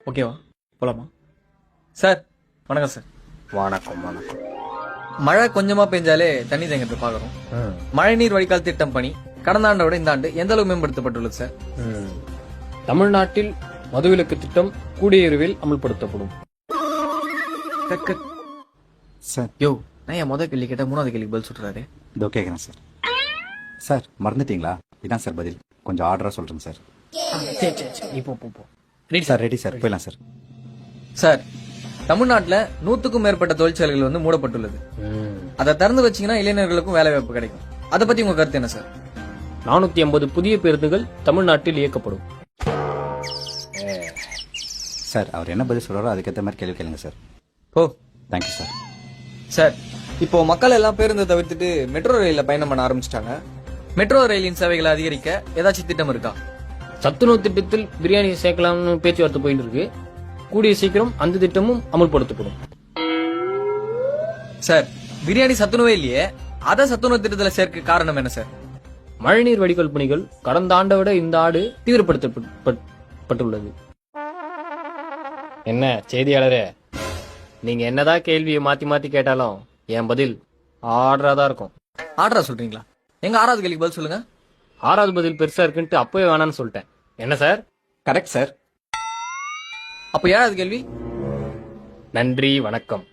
ஓகேவா? போலாமா? சார் வணக்கம் சார். வணக்கம் வணக்கம். மழை கொஞ்சமா பெஞ்சாலே தண்ணி தேங்கிறது பாக்குறோம். மழைநீர் வடிகால் திட்டம் பணி கடந்த ஆண்டை விட இந்த ஆண்டு எந்த அளவு மேம்படுத்தப்பட்டுள்ளது சார்? தமிழ்நாட்டில் மதுவிலக்கு திட்டம் கூடிய விரைவில் அமல்படுத்தப்படும். சார் யோ, நான் என் முதல் கேள்வி கேட்ட மூணாவது கேள்வி பதில் சொல்றாரு. இதோ கேட்குறேன் சார். சார் மறந்துட்டீங்களா? இதான் சார் பதில். கொஞ்சம் ஆர்டராக சொல்கிறேங்க சார். இப்போ ரெடி சார், ரெடி சார், போயிடலாம் சார். சார், தமிழ்நாட்டுல 100க்கும் மேற்பட்ட தொழிற்சாலைகள் வந்து மூடப்பட்டுள்ளது. அதை திறந்து வச்சீங்கன்னா இளைஞர்களுக்கும் வேலை வாய்ப்பு கிடைக்கும். அதை பத்தி உங்க கருத்து என்ன சார்? 450 புதிய பேருந்துகள் தமிழ்நாட்டில் இயக்கப்படும். சார் அவர் என்ன பதில் சொல்கிறாரோ அதுக்கேற்ற மாதிரி கேள்வி கேளுங்க சார். ஓ, தேங்க்யூ சார். சார், இப்போ மக்கள் எல்லாம் பேருந்தை தவிர்த்துட்டு மெட்ரோ ரயில்ல பயணம் பண்ண ஆரம்பிச்சிட்டாங்க. மெட்ரோ ரயிலின் சேவைகளை அதிகரிக்க ஏதாச்சும் திட்டம் இருக்கா? சத்துணவு திட்டத்தில் பிரியாணி சேர்க்கலாம்னு பேச்சுவார்த்தை போயிட்டு இருக்கு. கூடிய சீக்கிரம் அந்த திட்டமும் அமல்படுத்தப்படும். சார், பிரியாணி சத்துணவே இல்லையே, அத சத்துணவு திட்டத்துல சேர்க்க காரணம் என்ன சார்? மழைநீர் வடிகால் பணிகள் கடந்த ஆண்டை விட இந்த ஆண்டு தீவிரப்படுத்தப்பட்டுள்ளது. என்ன செய்தியாளரே, நீங்க என்னதான் கேள்வியை மாத்தி மாத்தி கேட்டாலும் என் பதில் ஆர்டரா தான் இருக்கும். ஆர்டரா சொல்றீங்களா? எங்க 6வது கேள்விக்கு பதில் சொல்லுங்க. 6வது பதில் பெருசா இருக்குன்ட்டு அப்பவே வேணான்னு சொல்லிட்டேன். என்ன சார்? Correct sir. அப்ப 7வது கேள்வி. நன்றி, வணக்கம்.